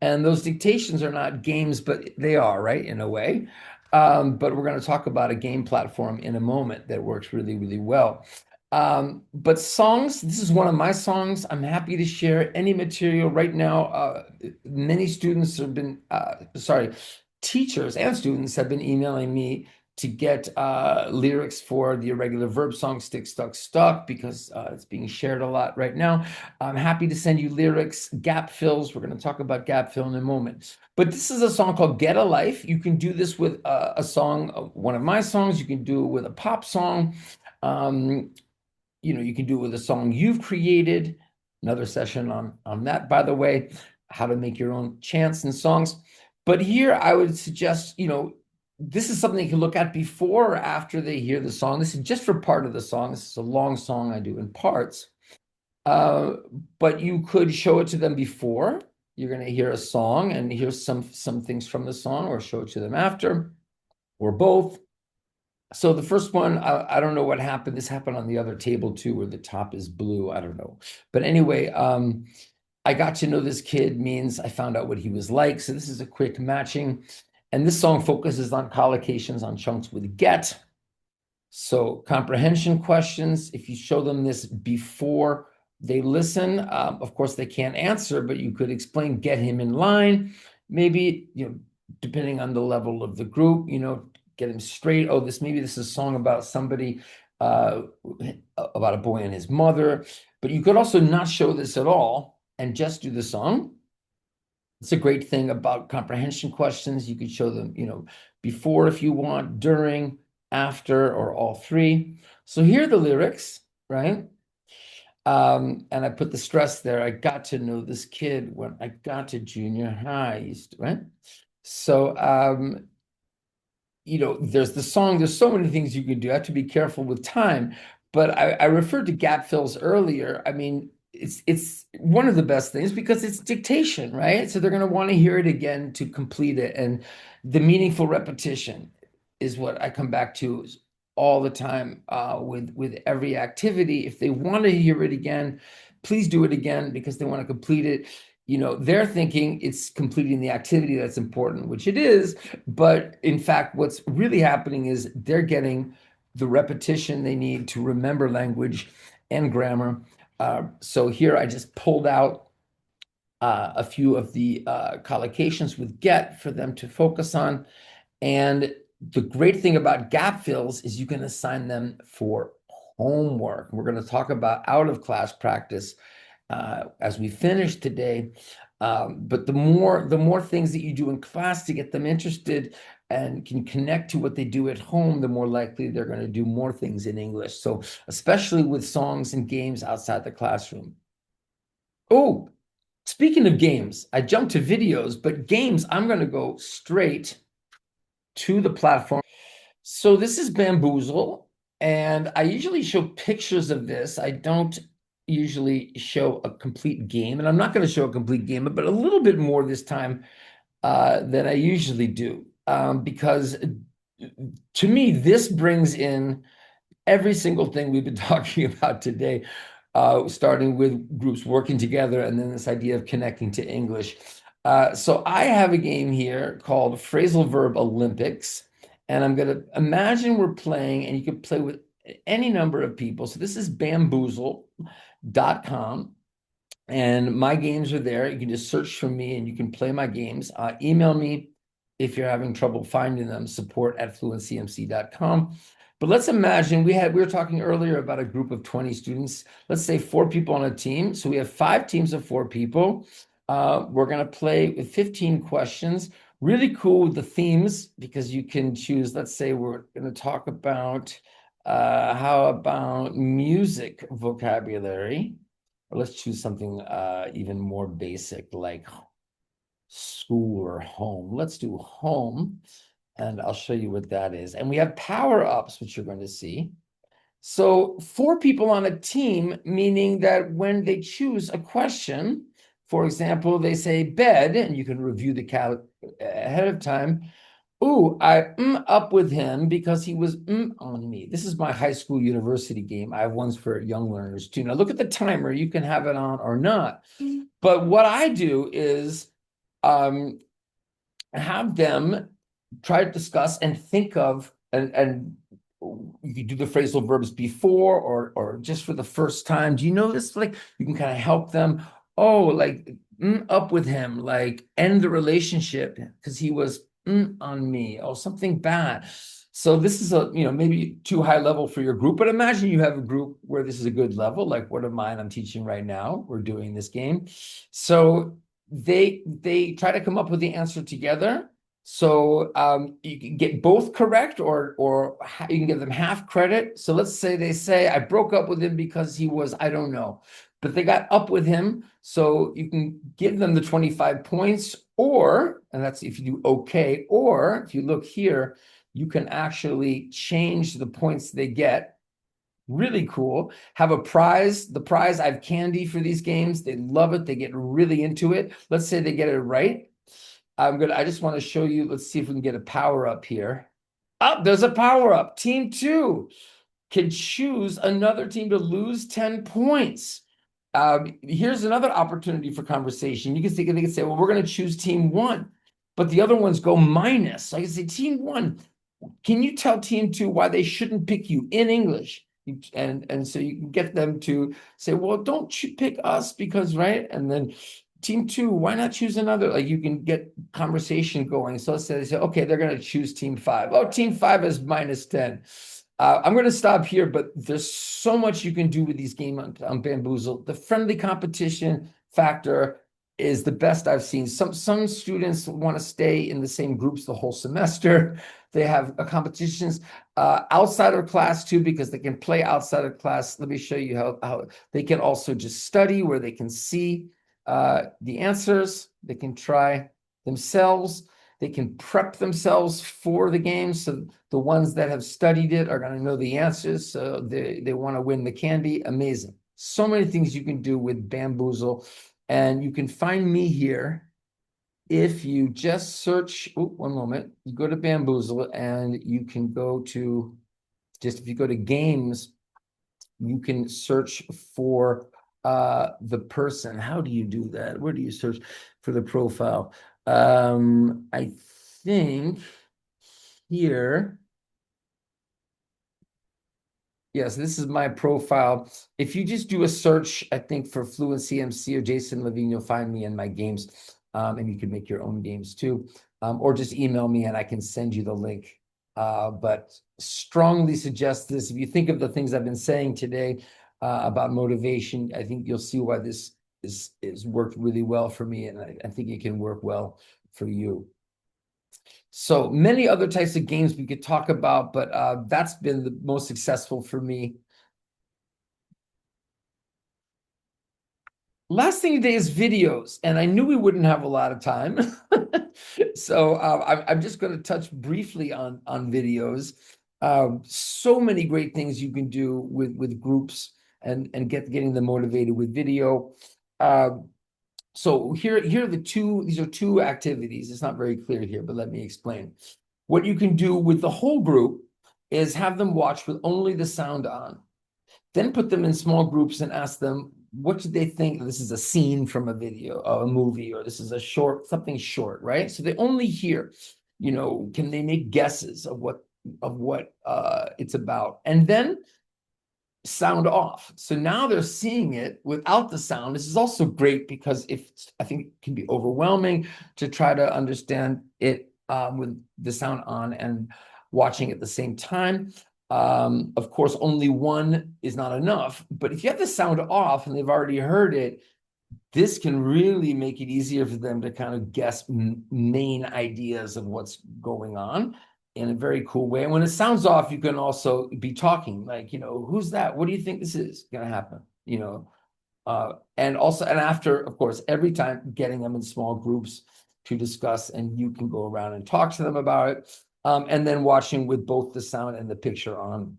A: And those dictations are not games, but they are, right, in a way. But we're going to talk about a game platform in a moment that works really, really well. But songs, this is one of my songs. I'm happy to share any material right now. Many students have been, teachers and students have been emailing me to get lyrics for the irregular verb song Stick, Stuck, Stuck, because it's being shared a lot right now. I'm happy to send you lyrics, gap fills. We're going to talk about gap fill in a moment. But this is a song called Get a Life. You can do this with a song, one of my songs. You can do it with a pop song. You can do it with a song you've created. Another session on that, by the way, how to make your own chants and songs. But here I would suggest, this is something you can look at before or after they hear the song. This is just for part of the song. This is a long song I do in parts. But you could show it to them before. You're going to hear a song and hear some things from the song, or show it to them after, or both. So the first one, I don't know what happened. This happened on the other table too, where the top is blue. I don't know. But anyway, I got to know this kid means I found out what he was like. So this is a quick matching. And this song focuses on collocations on chunks with get. So comprehension questions, if you show them this before they listen, of course they can't answer, but you could explain, get him in line. Maybe, depending on the level of the group, get him straight. Oh, maybe this is a song about somebody, about a boy and his mother. But you could also not show this at all and just do the song. It's a great thing about comprehension questions. You could show them, before if you want, during, after, or all three. So here are the lyrics, right? And I put the stress there. I got to know this kid when I got to junior high, right? So, there's the song. There's so many things you can do. I have to be careful with time. But I referred to gap fills earlier. I mean, it's one of the best things because it's dictation, right? So they're going to want to hear it again to complete it. And the meaningful repetition is what I come back to all the time with every activity. If they want to hear it again, please do it again because they want to complete it. They're thinking it's completing the activity that's important, which it is. But in fact, what's really happening is they're getting the repetition they need to remember language and grammar. So here I just pulled out a few of the collocations with get for them to focus on. And the great thing about gap fills is you can assign them for homework. We're going to talk about out of class practice as we finish today. But the more things that you do in class to get them interested and can connect to what they do at home, the more likely they're going to do more things in English. So especially with songs and games outside the classroom. Oh, speaking of games, I jumped to videos, but games, I'm going to go straight to the platform. So this is Bamboozle, and I usually show pictures of this. I don't usually show a complete game, and I'm not going to show a complete game, but a little bit more this time than I usually do, because to me, this brings in every single thing we've been talking about today. starting with groups working together, and then this idea of connecting to English. So I have a game here called Phrasal Verb Olympics, and I'm going to imagine we're playing, and you can play with any number of people. So this is bamboozle.com. And my games are there. You can just search for me and you can play my games. Email me if you're having trouble finding them, support@fluencymc.com. But let's imagine we were talking earlier about a group of 20 students. Let's say 4 people on a team. So we have 5 teams of 4 people. We're going to play with 15 questions. Really cool with the themes because you can choose. Let's say we're going to talk about how about music vocabulary? Or let's choose something even more basic like school or home. Let's do home, and I'll show you what that is. And we have power-ups, which you're going to see. So 4 people on a team, meaning that when they choose a question, for example, they say bed, and you can review the cal ahead of time. Ooh, I up with him because he was on me. This is my high school university game. I have ones for young learners too. Now look at the timer. You can have it on or not. But what I do is have them try to discuss and think of, and you can do the phrasal verbs before or just for the first time. Do you know this? Like you can kind of help them. Oh, like up with him, like end the relationship because he was on me. Oh, something bad. So this is a, maybe too high level for your group, but imagine you have a group where this is a good level, like one of mine I'm teaching right now. We're doing this game. So they try to come up with the answer together. So you can get both correct or you can give them half credit. So let's say they say, I broke up with him because he was, I don't know, but they got up with him. So you can give them the 25 points or, and that's if you do okay, or if you look here, you can actually change the points they get. Really cool. Have a prize. The prize, I have candy for these games. They love it. They get really into it. Let's say they get it right. I just want to show you. Let's see if we can get a power up here. Oh, there's a power up. Team 2 can choose another team to lose 10 points. Here's another opportunity for conversation. You can they can say, well, we're going to choose team 1, but the other ones go minus. So I can say, team 1, can you tell team 2 why they shouldn't pick you in English? And so you can get them to say, well, don't you pick us because, right? And then team 2, why not choose another? Like you can get conversation going. So let's say they say, okay, they're going to choose team 5. Oh, team 5 is minus 10. I'm going to stop here, but there's so much you can do with these games on Bamboozle. The friendly competition factor is the best I've seen. Some students want to stay in the same groups the whole semester. They have competitions outside of class too, because they can play outside of class. Let me show you how they can also just study where they can see the answers. They can try themselves. They can prep themselves for the game. So the ones that have studied it are going to know the answers. So they want to win the candy. Amazing. So many things you can do with Bamboozle. And you can find me here if you just search, one moment, you go to Bamboozle and you can go to, just if you go to games, you can search for the person. How do you do that? Where do you search for the profile? I think here, yes, this is my profile. If you just do a search, I think for Fluency MC or Jason Levine, you'll find me in my games. And you can make your own games too. Or just email me and I can send you the link. But strongly suggest this. If you think of the things I've been saying today about motivation, I think you'll see why this is worked really well for me. And I think it can work well for you. So many other types of games we could talk about, but that's been the most successful for me. Last thing today is videos, and I knew we wouldn't have a lot of time. So I'm just going to touch briefly on videos. So many great things you can do with groups and getting them motivated with video. So here are these are 2 activities. It's not very clear here, but let me explain. What you can do with the whole group is have them watch with only the sound on. then put them in small groups and ask them, what do they think? This is a scene from a video, a movie, or this is a short, something short, right? So they only hear, can they make guesses of what it's about? And then sound off. So now they're seeing it without the sound. This is also great because I think it can be overwhelming to try to understand it with the sound on and watching at the same time. Of course, only one is not enough, but if you have the sound off and they've already heard it, this can really make it easier for them to kind of guess main ideas of what's going on in a very cool way. And when it sounds off, you can also be talking like, who's that? What do you think this is going to happen? And after, of course, every time getting them in small groups to discuss, and you can go around and talk to them about it. And then watching with both the sound and the picture on,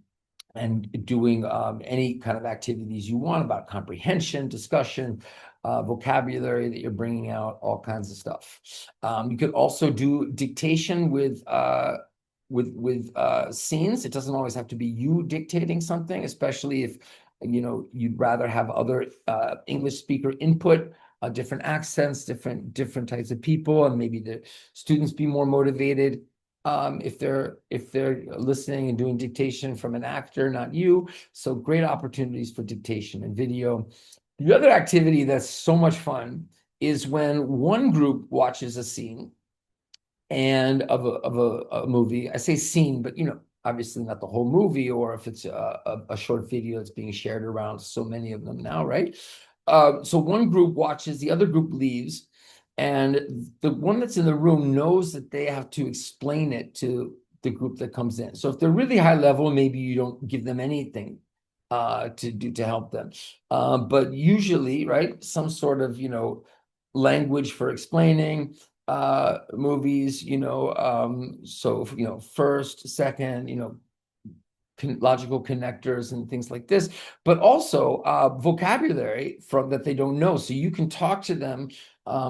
A: and doing any kind of activities you want about comprehension, discussion, vocabulary that you're bringing out, all kinds of stuff. You could also do dictation with scenes. It doesn't always have to be you dictating something, especially if you'd rather have other English speaker input, different accents, different types of people, and maybe the students be more motivated if they're listening and doing dictation from an actor, not you. So great opportunities for dictation and video. The other activity that's so much fun is when one group watches a scene and of a movie. I say scene, but obviously not the whole movie, or if it's a short video that's being shared around, so many of them now, right? So one group watches, the other group leaves, and the one that's in the room knows that they have to explain it to the group that comes in. So if they're really high level, maybe you don't give them anything to help them. But usually, right, some sort of, language for explaining movies, so, first, second, logical connectors and things like this, but also vocabulary from that they don't know. So you can talk to them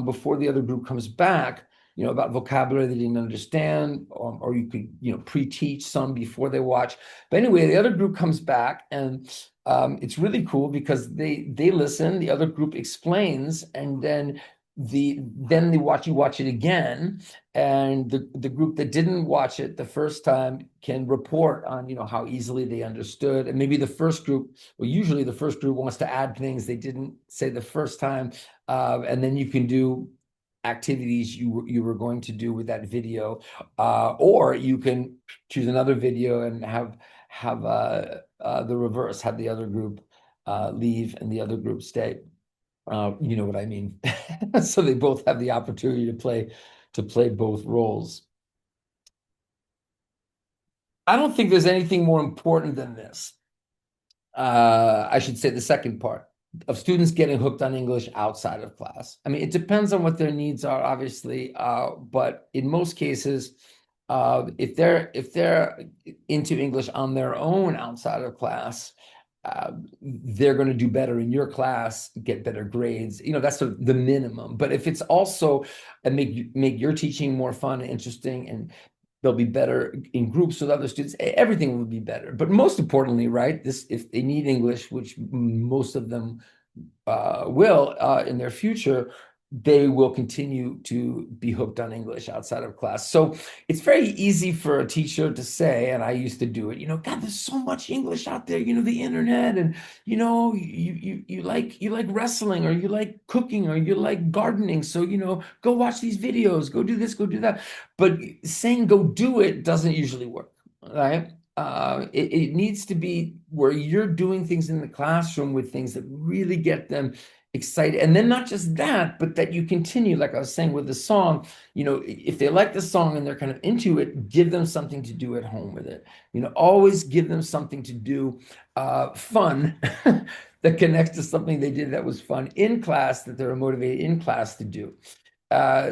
A: before the other group comes back, about vocabulary they didn't understand, or you could, pre-teach some before they watch. But anyway, the other group comes back, and it's really cool because they listen, the other group explains, and then you watch it again, and the group that didn't watch it the first time can report on how easily they understood. And maybe usually the first group wants to add things they didn't say the first time, and then you can do activities you were going to do with that video, or you can choose another video and have the reverse, have the other group leave and the other group stay. You know what I mean? So they both have the opportunity to play both roles. I don't think there's anything more important than this. I should say the second part of students getting hooked on English outside of class. I mean, it depends on what their needs are, obviously, but in most cases, if they're into English on their own outside of class, they're going to do better in your class, get better grades. That's sort of the minimum. But if it's also make your teaching more fun and interesting, and they'll be better in groups with other students, everything will be better. But most importantly, right, if they need English, which most of them will in their future, they will continue to be hooked on English outside of class. So it's very easy for a teacher to say, and I used to do it, God, there's so much English out there, the internet, and you like wrestling, or you like cooking, or you like gardening. So, go watch these videos, go do this, go do that. But saying go do it doesn't usually work, right? It needs to be where you're doing things in the classroom with things that really get them excited. And then not just that, but that you continue, like I was saying with the song, if they like the song and they're kind of into it, give them something to do at home with it. Always give them something to do, fun, that connects to something they did that was fun in class, that they were motivated in class to do.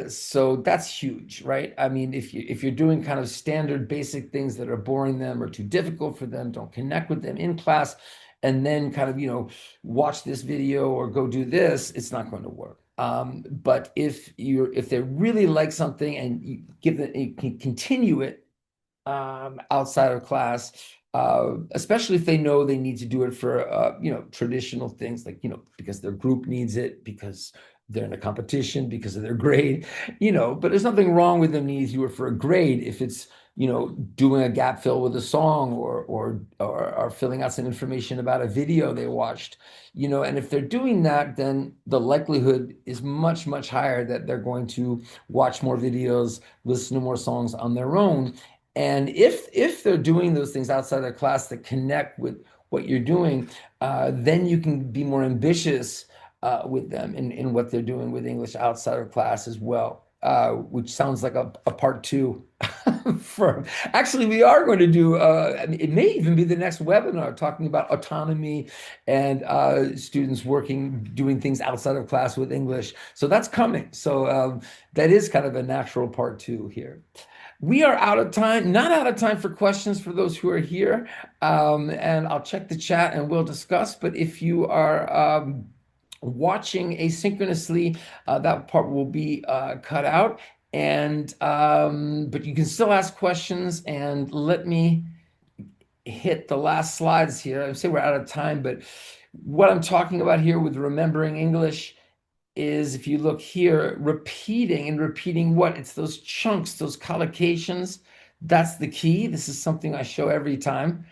A: So that's huge, right? I mean, if you're doing kind of standard basic things that are boring them or too difficult for them, don't connect with them in class, and then kind of, watch this video or go do this, it's not going to work. But if they really like something and you can continue it outside of class, especially if they know they need to do it for traditional things like because their group needs it, because they're in a competition, because of their grade, but there's nothing wrong with them needing to do it for a grade if it's doing a gap fill with a song or filling out some information about a video they watched, and if they're doing that, then the likelihood is much, much higher that they're going to watch more videos, listen to more songs on their own. And if they're doing those things outside of class that connect with what you're doing, then you can be more ambitious with them in what they're doing with English outside of class as well, which sounds like a part two. For actually, we are going to do. I mean, it may even be the next webinar talking about autonomy and students doing things outside of class with English. So that's coming. So that is kind of a natural part two here. We are out of time, not out of time for questions for those who are here. And I'll check the chat and we'll discuss. But if you are watching asynchronously, that part will be cut out. And but you can still ask questions, and let me hit the last slides here. I say we're out of time, but what I'm talking about here with remembering English is, if you look here, repeating and repeating what? It's those chunks, those collocations. That's the key. This is something I show every time.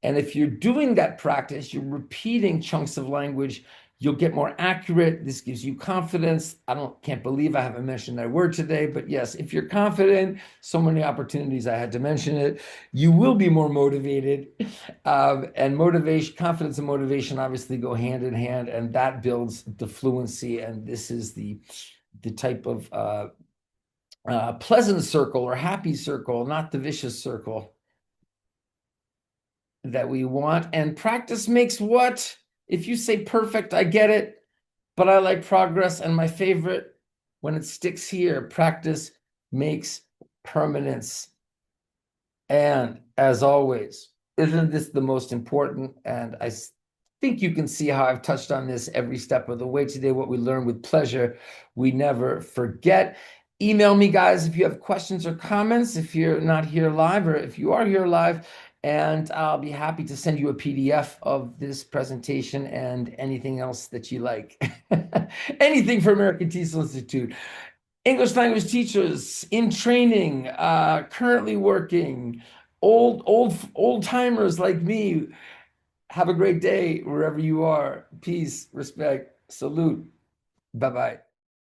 A: And if you're doing that practice, you're repeating chunks of language, you'll get more accurate. This gives you confidence. Can't believe I haven't mentioned that word today, but yes, if you're confident, so many opportunities I had to mention it, you will be more motivated. And motivation, confidence and motivation obviously go hand in hand, and that builds the fluency. And this is the type of pleasant circle or happy circle, not the vicious circle, that we want. And practice makes what? If you say perfect, I get it, but I like progress. And my favorite, when it sticks here, practice makes permanence. And as always, isn't this the most important? And I think you can see how I've touched on this every step of the way today. What we learn with pleasure, we never forget. Email me, guys, if you have questions or comments, if you're not here live, or if you are here live, and I'll be happy to send you a PDF of this presentation and anything else that you like. Anything for American TESOL Institute. English language teachers in training, currently working, old timers like me. Have a great day wherever you are. Peace, respect, salute. Bye-bye.